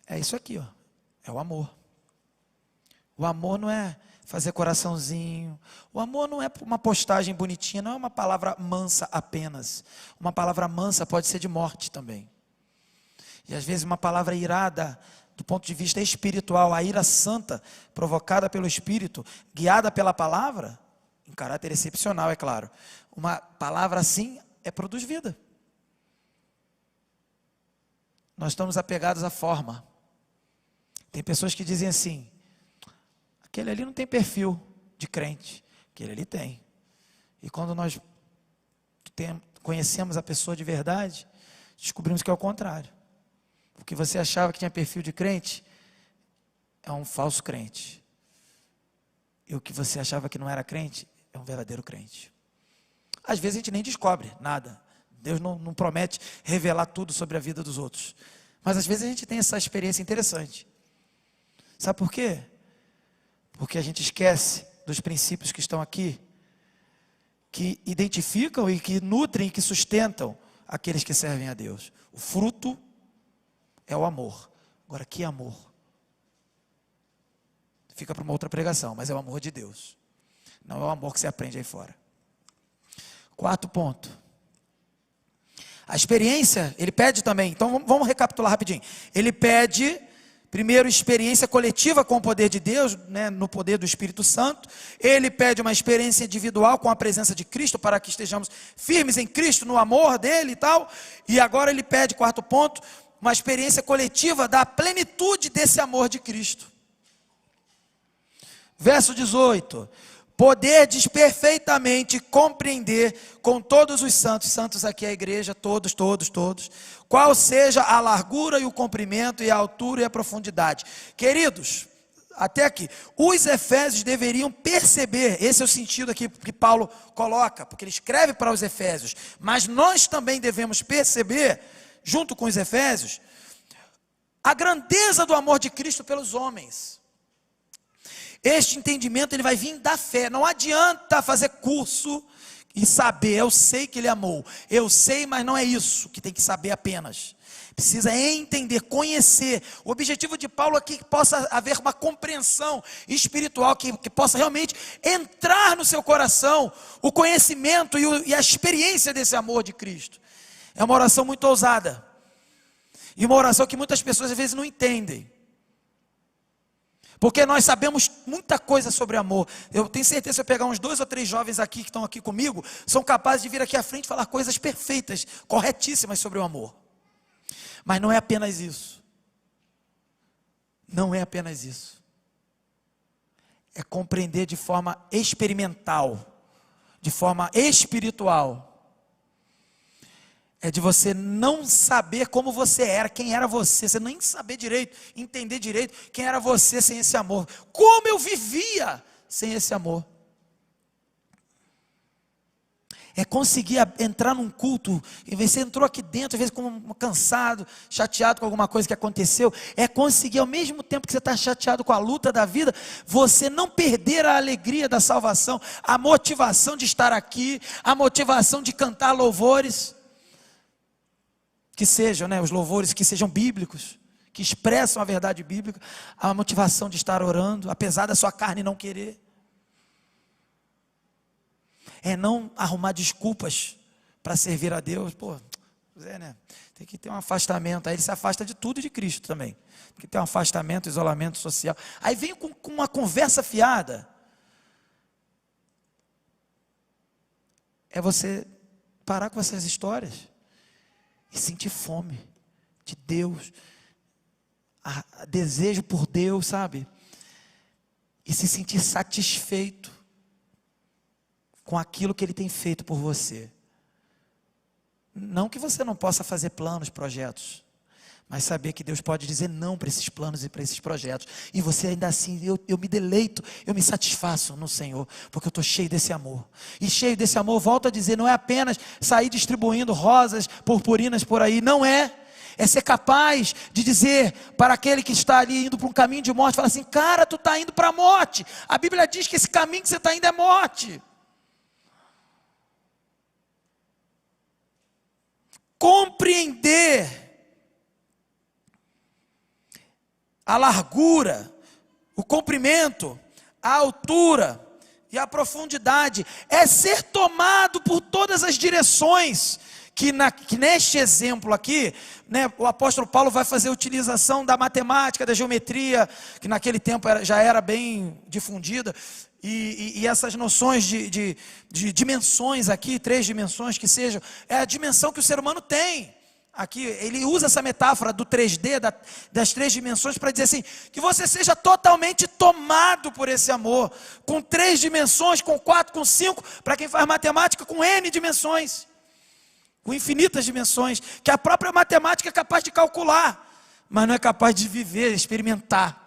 É isso aqui, ó, é o amor. O amor não é fazer coraçãozinho. O amor não é uma postagem bonitinha, não é uma palavra mansa apenas. Uma palavra mansa pode ser de morte também. E às vezes uma palavra irada, do ponto de vista espiritual, a ira santa, provocada pelo Espírito, guiada pela palavra, em caráter excepcional, é claro. Uma palavra assim produz vida. Nós estamos apegados à forma. Tem pessoas que dizem assim: aquele ali não tem perfil de crente, aquele ali tem. E quando nós conhecemos a pessoa de verdade, descobrimos que é o contrário. O que você achava que tinha perfil de crente, é um falso crente. E o que você achava que não era crente, é um verdadeiro crente. Às vezes a gente nem descobre nada. Deus não promete revelar tudo sobre a vida dos outros. Mas às vezes a gente tem essa experiência interessante. Sabe por quê? Porque a gente esquece dos princípios que estão aqui, que identificam e que nutrem e que sustentam aqueles que servem a Deus. O fruto é o amor. Agora, que amor? Fica para uma outra pregação, mas é o amor de Deus. Não é o amor que você aprende aí fora. Quarto ponto. A experiência, ele pede também. Então vamos recapitular rapidinho. Ele pede, primeiro, experiência coletiva com o poder de Deus, né, no poder do Espírito Santo. Ele pede uma experiência individual com a presença de Cristo, para que estejamos firmes em Cristo, no amor dele e tal. E agora ele pede, quarto ponto, uma experiência coletiva da plenitude desse amor de Cristo. Verso 18. Poderdes perfeitamente compreender com todos os santos aqui é a igreja, todos, qual seja a largura e o comprimento e a altura e a profundidade. Queridos, até aqui, os efésios deveriam perceber, esse é o sentido aqui que Paulo coloca, porque ele escreve para os efésios, mas nós também devemos perceber, junto com os efésios, a grandeza do amor de Cristo pelos homens. Este entendimento ele vai vir da fé. Não adianta fazer curso e saber, eu sei que ele amou, eu sei, mas não é isso que tem que saber apenas. Precisa entender, conhecer. O objetivo de Paulo aqui é que possa haver uma compreensão espiritual, que possa realmente entrar no seu coração o conhecimento e a experiência desse amor de Cristo. É uma oração muito ousada, e uma oração que muitas pessoas às vezes não entendem. Porque nós sabemos muita coisa sobre amor. Eu tenho certeza, se eu pegar uns 2 ou 3 jovens aqui que estão aqui comigo, são capazes de vir aqui à frente e falar coisas perfeitas, corretíssimas sobre o amor. Mas não é apenas isso. Não é apenas isso. É compreender de forma experimental, de forma espiritual. É de você não saber como você era, quem era você nem saber direito, entender direito quem era você sem esse amor. Como eu vivia sem esse amor. É conseguir entrar num culto, e você entrou aqui dentro, às vezes como cansado, chateado com alguma coisa que aconteceu, é conseguir ao mesmo tempo que você está chateado com a luta da vida, você não perder a alegria da salvação, a motivação de estar aqui, a motivação de cantar louvores, que sejam, os louvores que sejam bíblicos, que expressam a verdade bíblica, a motivação de estar orando, apesar da sua carne não querer. É não arrumar desculpas para servir a Deus. Tem que ter um afastamento. Aí ele se afasta de tudo e de Cristo também. Tem que ter um afastamento, isolamento social. Aí vem com uma conversa fiada. É você parar com essas histórias e sentir fome de Deus, desejo por Deus, sabe? E se sentir satisfeito com aquilo que Ele tem feito por você. Não que você não possa fazer planos, projetos, mas saber que Deus pode dizer não para esses planos e para esses projetos, e você ainda assim, eu me deleito, eu me satisfaço no Senhor, porque eu estou cheio desse amor, e cheio desse amor, volto a dizer, não é apenas sair distribuindo rosas, purpurinas por aí, não é ser capaz de dizer para aquele que está ali indo para um caminho de morte, fala assim, cara, tu está indo para a morte, a Bíblia diz que esse caminho que você está indo é morte. Compreender a largura, o comprimento, a altura e a profundidade, é ser tomado por todas as direções, que neste exemplo aqui, o apóstolo Paulo vai fazer utilização da matemática, da geometria, que naquele tempo já era bem difundida, e essas noções de dimensões aqui, 3 dimensões que sejam, é a dimensão que o ser humano tem. Aqui ele usa essa metáfora do 3D, das 3 dimensões, para dizer assim, que você seja totalmente tomado por esse amor, com 3 dimensões, com 4, com 5, para quem faz matemática, com N dimensões, com infinitas dimensões, que a própria matemática é capaz de calcular, mas não é capaz de viver, experimentar.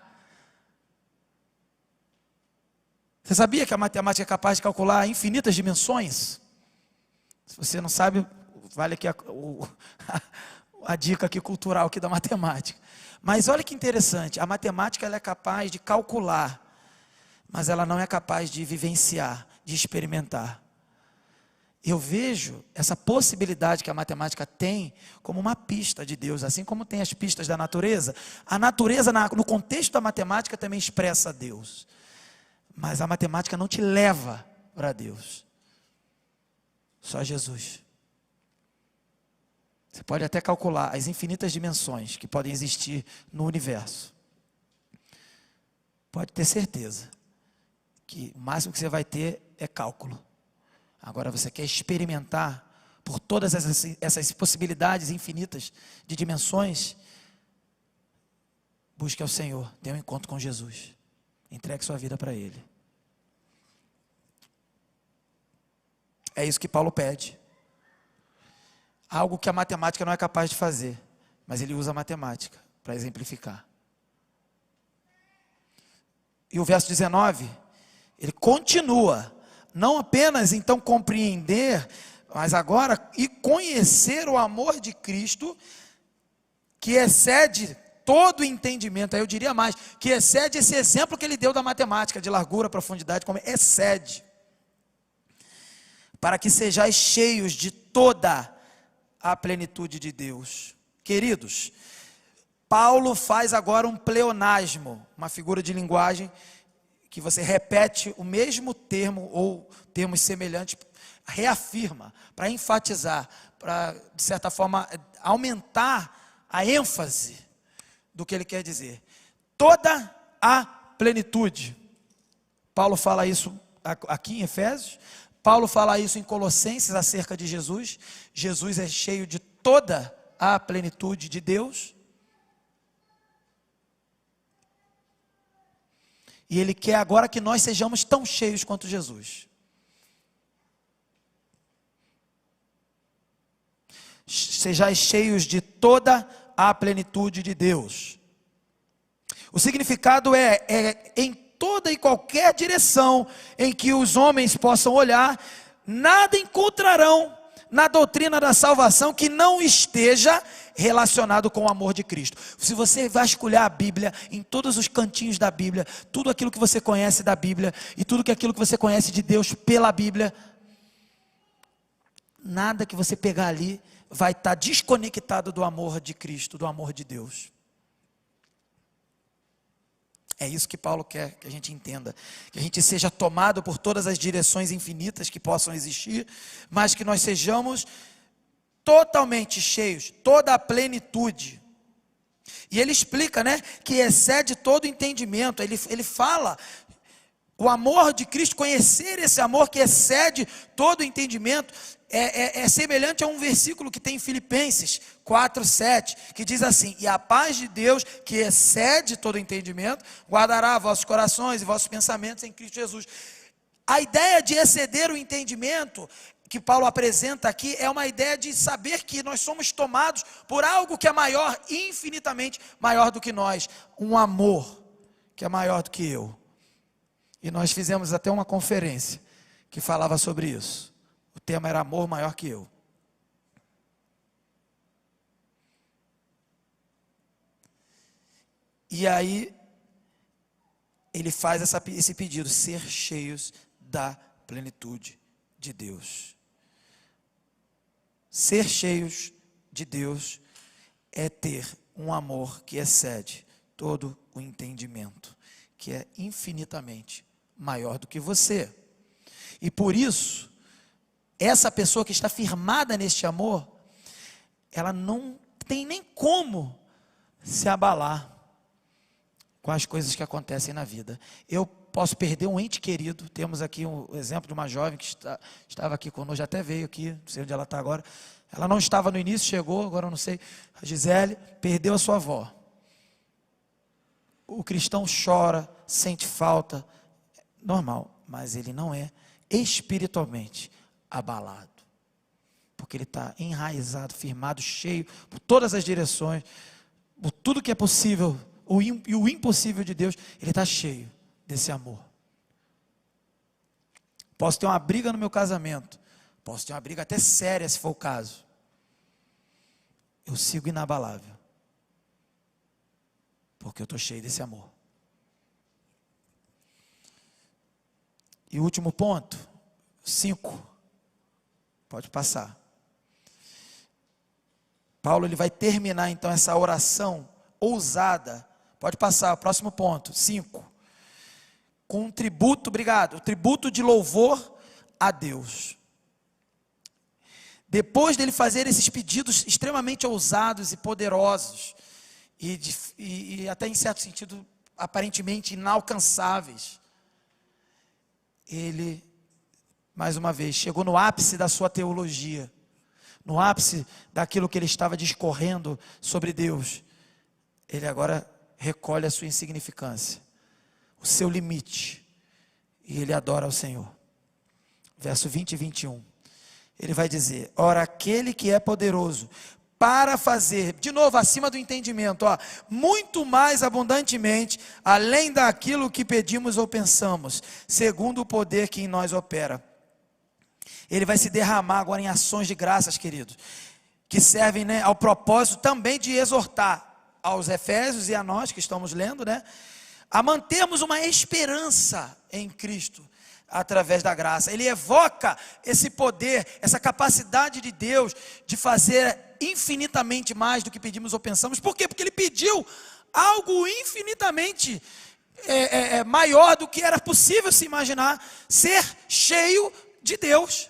Você sabia que a matemática é capaz de calcular infinitas dimensões? Se você não sabe, vale aqui a dica aqui cultural aqui da matemática. Mas olha que interessante, a matemática ela é capaz de calcular, mas ela não é capaz de vivenciar, de experimentar. Eu vejo essa possibilidade que a matemática tem como uma pista de Deus, assim como tem as pistas da natureza. A natureza, no contexto da matemática, também expressa Deus. Mas a matemática não te leva para Deus. Só Jesus. Você pode até calcular as infinitas dimensões que podem existir no universo. Pode ter certeza que o máximo que você vai ter é cálculo. Agora você quer experimentar por todas essas possibilidades infinitas de dimensões, busque ao Senhor, tenha um encontro com Jesus, entregue sua vida para Ele. É isso que Paulo pede. Algo que a matemática não é capaz de fazer, mas ele usa a matemática para exemplificar. E o verso 19, ele continua, não apenas então compreender, mas agora e conhecer o amor de Cristo, que excede todo entendimento. Aí eu diria mais, que excede esse exemplo que ele deu da matemática, de largura, profundidade, como excede. Para que sejais cheios de toda a plenitude de Deus. Queridos, Paulo faz agora um pleonasmo, uma figura de linguagem, que você repete o mesmo termo, ou termos semelhantes, reafirma, para enfatizar, para, de certa forma, aumentar a ênfase do que ele quer dizer. Toda a plenitude. Paulo fala isso aqui em Efésios. Paulo fala isso em Colossenses acerca de Jesus. Jesus é cheio de toda a plenitude de Deus. E Ele quer agora que nós sejamos tão cheios quanto Jesus. Sejais cheios de toda a plenitude de Deus. O significado é em toda e qualquer direção em que os homens possam olhar, nada encontrarão na doutrina da salvação que não esteja relacionado com o amor de Cristo. Se você vasculhar a Bíblia, em todos os cantinhos da Bíblia, tudo aquilo que você conhece da Bíblia, e tudo aquilo que você conhece de Deus pela Bíblia, nada que você pegar ali vai estar desconectado do amor de Cristo, do amor de Deus. É isso que Paulo quer que a gente entenda, que a gente seja tomado por todas as direções infinitas que possam existir, mas que nós sejamos totalmente cheios, toda a plenitude. E ele explica, né, que excede todo entendimento. Ele fala, o amor de Cristo, conhecer esse amor que excede todo entendimento, é semelhante a um versículo que tem em Filipenses 4:7, que diz assim: e a paz de Deus, que excede todo entendimento, guardará vossos corações e vossos pensamentos em Cristo Jesus. A ideia de exceder o entendimento que Paulo apresenta aqui é uma ideia de saber que nós somos tomados por algo que é maior, infinitamente maior do que nós, um amor que é maior do que eu. E nós fizemos até uma conferência que falava sobre isso. O tema era amor maior que eu. E aí, ele faz esse pedido, ser cheios da plenitude de Deus. Ser cheios de Deus é ter um amor que excede todo o entendimento, que é infinitamente maior do que você. E por isso, essa pessoa que está firmada neste amor, ela não tem nem como se abalar com as coisas que acontecem na vida. Eu posso perder um ente querido. Temos aqui um exemplo de uma jovem que estava aqui conosco, já até veio aqui, não sei onde ela está agora. Ela não estava no início, chegou, agora eu não sei. A Gisele perdeu a sua avó. O cristão chora, sente falta, normal, mas ele não é espiritualmente abalado, porque ele está enraizado, firmado, cheio, por todas as direções, por tudo que é possível, e o impossível de Deus, ele está cheio desse amor. Posso ter uma briga no meu casamento, posso ter uma briga até séria, se for o caso, eu sigo inabalável, porque eu estou cheio desse amor. E o último ponto, 5, pode passar. Paulo ele vai terminar então essa oração ousada, pode passar, o próximo ponto, 5, com um tributo, obrigado, o tributo de louvor a Deus. Depois dele fazer esses pedidos extremamente ousados e poderosos, e até em certo sentido, aparentemente inalcançáveis, ele, mais uma vez, chegou no ápice da sua teologia, no ápice daquilo que ele estava discorrendo sobre Deus. Ele agora recolhe a sua insignificância, o seu limite, e ele adora ao Senhor. Verso 20 e 21, ele vai dizer: ora, aquele que é poderoso para fazer, de novo, acima do entendimento, muito mais abundantemente, além daquilo que pedimos ou pensamos, segundo o poder que em nós opera. Ele vai se derramar agora em ações de graças, queridos, que servem, né, ao propósito também de exortar aos Efésios e a nós que estamos lendo, né, a mantermos uma esperança em Cristo, através da graça. Ele evoca esse poder, essa capacidade de Deus de fazer infinitamente mais do que pedimos ou pensamos. Por quê? Porque ele pediu algo infinitamente maior do que era possível se imaginar, ser cheio de Deus.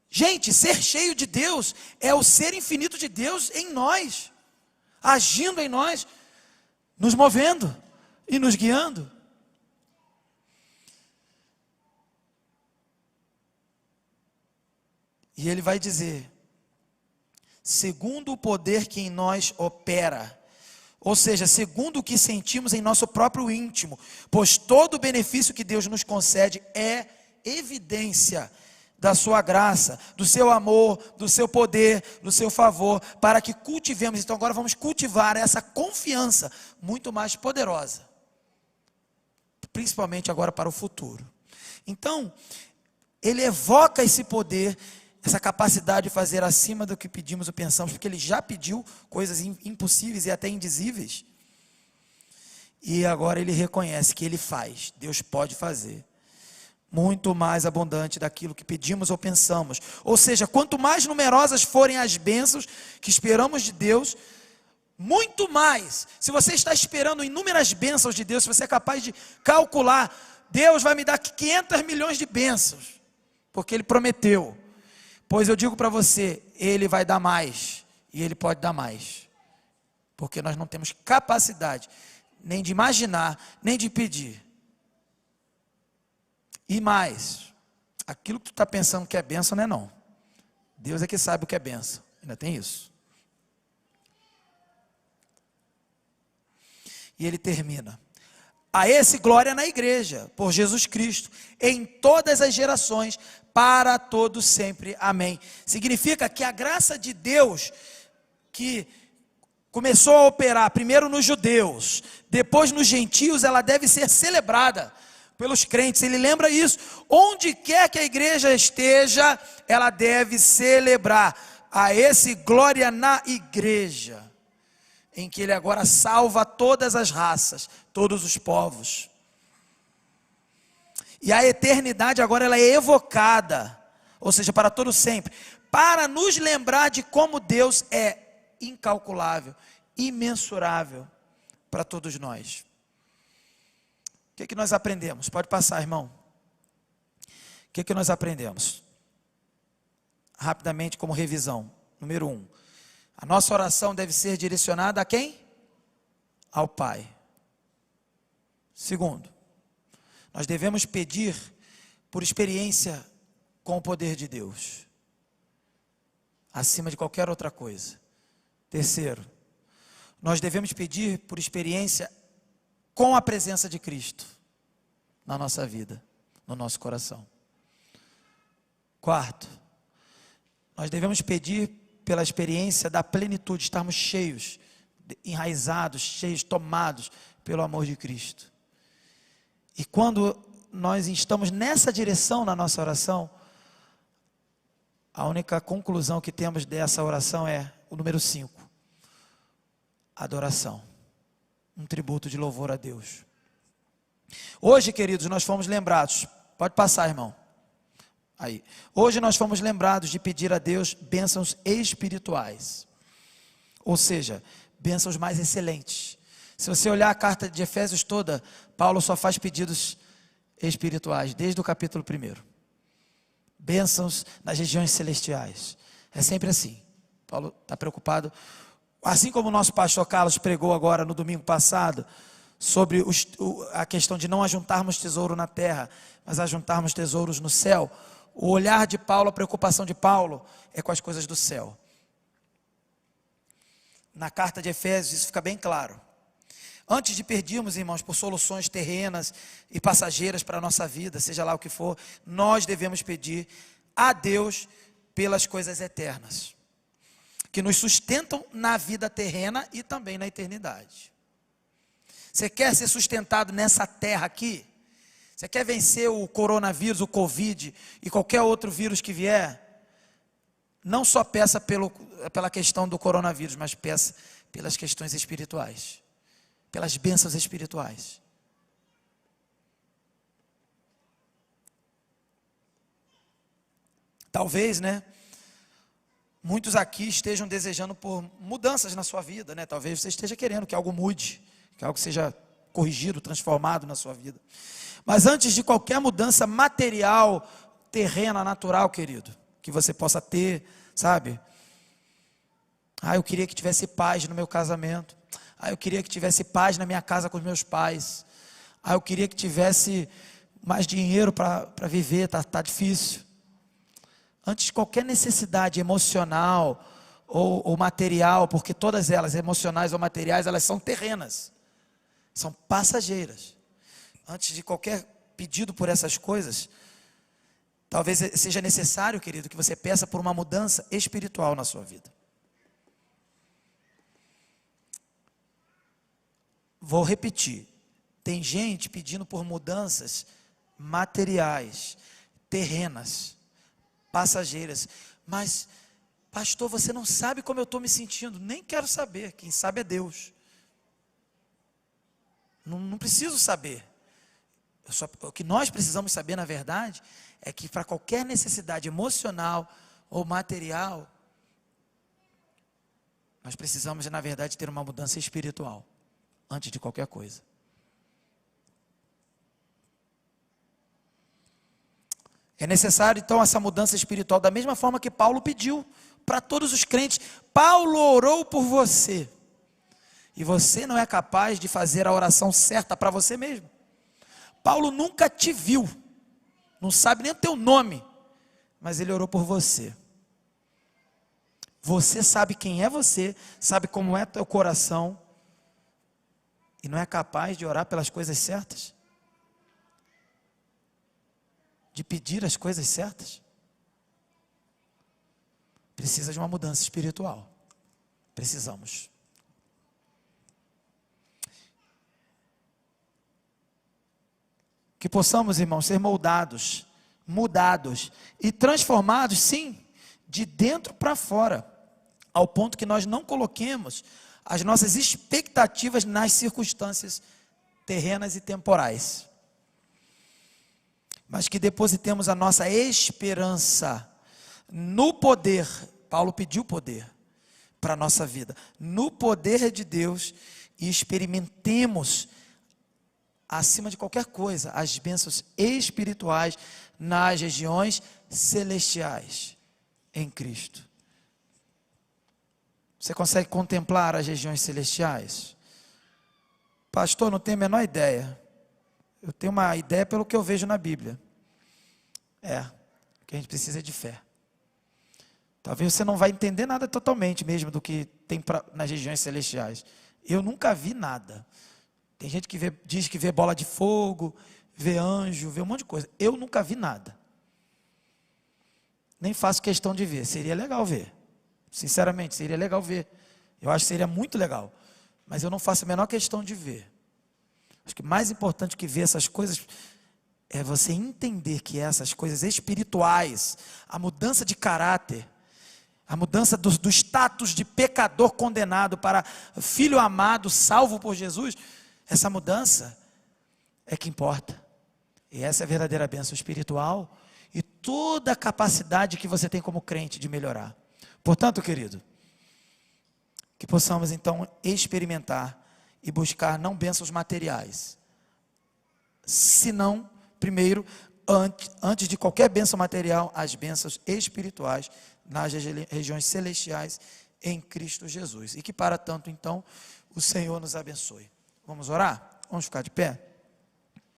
Gente, ser cheio de Deus é o ser infinito de Deus em nós, agindo em nós. nos movendo e nos guiando. E ele vai dizer, segundo o poder que em nós opera, ou seja, segundo o que sentimos em nosso próprio íntimo, pois todo o benefício que Deus nos concede é evidência da sua graça, do seu amor, do seu poder, do seu favor, para que cultivemos. Então agora vamos cultivar essa confiança muito mais poderosa, principalmente agora para o futuro. Então, ele evoca esse poder, essa capacidade de fazer acima do que pedimos ou pensamos, porque ele já pediu coisas impossíveis e até indizíveis. E agora ele reconhece que ele faz, Deus pode fazer muito mais abundante daquilo que pedimos ou pensamos. Ou seja, quanto mais numerosas forem as bênçãos que esperamos de Deus, muito mais, se você está esperando inúmeras bênçãos de Deus, se você é capaz de calcular, Deus vai me dar 500 milhões de bênçãos, porque Ele prometeu. Pois eu digo para você, Ele vai dar mais, e Ele pode dar mais, porque nós não temos capacidade, nem de imaginar, nem de pedir. E mais, aquilo que tu está pensando que é bênção não é não, Deus é que sabe o que é bênção, ainda tem isso. E ele termina, a esse glória na igreja, por Jesus Cristo, em todas as gerações, para todos sempre, amém. Significa que a graça de Deus, que começou a operar primeiro nos judeus, depois nos gentios, ela deve ser celebrada pelos crentes. Ele lembra isso, onde quer que a igreja esteja, ela deve celebrar a esse glória na igreja, em que ele agora salva todas as raças, todos os povos. E a eternidade agora ela é evocada, ou seja, para todo sempre, para nos lembrar de como Deus é incalculável, imensurável para todos nós. O que nós aprendemos? Pode passar, irmão. O que nós aprendemos? Rapidamente, como revisão. Número 1. A nossa oração deve ser direcionada a quem? Ao Pai. Segundo, nós devemos pedir por experiência com o poder de Deus, acima de qualquer outra coisa. Terceiro, nós devemos pedir por experiência com a presença de Cristo na nossa vida, no nosso coração. Quarto, nós devemos pedir pela experiência da plenitude, estarmos cheios, enraizados, cheios, tomados pelo amor de Cristo. E quando nós estamos nessa direção na nossa oração, a única conclusão que temos dessa oração é o número 5, adoração, um tributo de louvor a Deus. Hoje, queridos, nós fomos lembrados, pode passar, irmão. Aí. Hoje nós fomos lembrados de pedir a Deus bênçãos espirituais, ou seja, bênçãos mais excelentes. Se você olhar a carta de Efésios toda, Paulo só faz pedidos espirituais, desde o capítulo 1. Bênçãos nas regiões celestiais. É sempre assim. Paulo está preocupado, assim como o nosso pastor Carlos pregou agora no domingo passado, sobre a questão de não ajuntarmos tesouro na terra, mas ajuntarmos tesouros no céu. O olhar de Paulo, a preocupação de Paulo é com as coisas do céu. Na carta de Efésios isso fica bem claro. Antes de pedirmos, irmãos, por soluções terrenas e passageiras para a nossa vida, seja lá o que for, nós devemos pedir a Deus pelas coisas eternas, que nos sustentam na vida terrena e também na eternidade. Você quer ser sustentado nessa terra aqui? Você quer vencer o coronavírus, o Covid e qualquer outro vírus que vier? Não só peça pela questão do coronavírus, mas peça pelas questões espirituais, pelas bênçãos espirituais. Talvez, muitos aqui estejam desejando por mudanças na sua vida, Talvez você esteja querendo que algo mude, que algo seja corrigido, transformado na sua vida. Mas antes de qualquer mudança material, terrena, natural, querido, que você possa ter, sabe? Eu queria que tivesse paz no meu casamento. Ah, eu queria que tivesse paz na minha casa com os meus pais. Ah, eu queria que tivesse mais dinheiro para viver, tá difícil. Antes de qualquer necessidade emocional ou material, porque todas elas, emocionais ou materiais, elas são terrenas, são passageiras. Antes de qualquer pedido por essas coisas, talvez seja necessário, querido, que você peça por uma mudança espiritual na sua vida. Vou repetir. Tem gente pedindo por mudanças materiais, terrenas, passageiras. Mas, pastor, você não sabe como eu estou me sentindo. Nem quero saber. Quem sabe é Deus. Não preciso saber. O que nós precisamos saber, na verdade, é que para qualquer necessidade emocional ou material, nós precisamos, na verdade, ter uma mudança espiritual, antes de qualquer coisa. É necessário, então, essa mudança espiritual, da mesma forma que Paulo pediu para todos os crentes. Paulo orou por você, e você não é capaz de fazer a oração certa para você mesmo. Paulo nunca te viu, não sabe nem o teu nome, mas ele orou por você. Você sabe quem é você, sabe como é teu coração, e não é capaz de orar pelas coisas certas? De pedir as coisas certas? Precisa de uma mudança espiritual. Precisamos. Que possamos, irmãos, ser moldados, mudados e transformados, sim, de dentro para fora, ao ponto que nós não coloquemos as nossas expectativas nas circunstâncias terrenas e temporais, mas que depositemos a nossa esperança no poder. Paulo pediu poder para a nossa vida, no poder de Deus, e experimentemos, acima de qualquer coisa, as bênçãos espirituais nas regiões celestiais em Cristo. Você consegue contemplar as regiões celestiais? Pastor, não tenho a menor ideia. Eu tenho uma ideia pelo que eu vejo na Bíblia. Que a gente precisa de fé. Talvez você não vai entender nada totalmente mesmo do que tem nas regiões celestiais. Eu nunca vi nada. Tem gente que diz que vê bola de fogo, vê anjo, vê um monte de coisa. Eu nunca vi nada. Nem faço questão de ver. Seria legal ver. Sinceramente, seria legal ver. Eu acho que seria muito legal. Mas eu não faço a menor questão de ver. Acho que mais importante que ver essas coisas é você entender que essas coisas espirituais, a mudança de caráter, a mudança do status de pecador condenado para filho amado, salvo por Jesus, essa mudança é que importa. E essa é a verdadeira bênção espiritual e toda a capacidade que você tem como crente de melhorar. Portanto, querido, que possamos então experimentar e buscar não bênçãos materiais, senão, primeiro, antes de qualquer bênção material, as bênçãos espirituais nas regiões celestiais em Cristo Jesus. E que para tanto, então, o Senhor nos abençoe. Vamos orar? Vamos ficar de pé?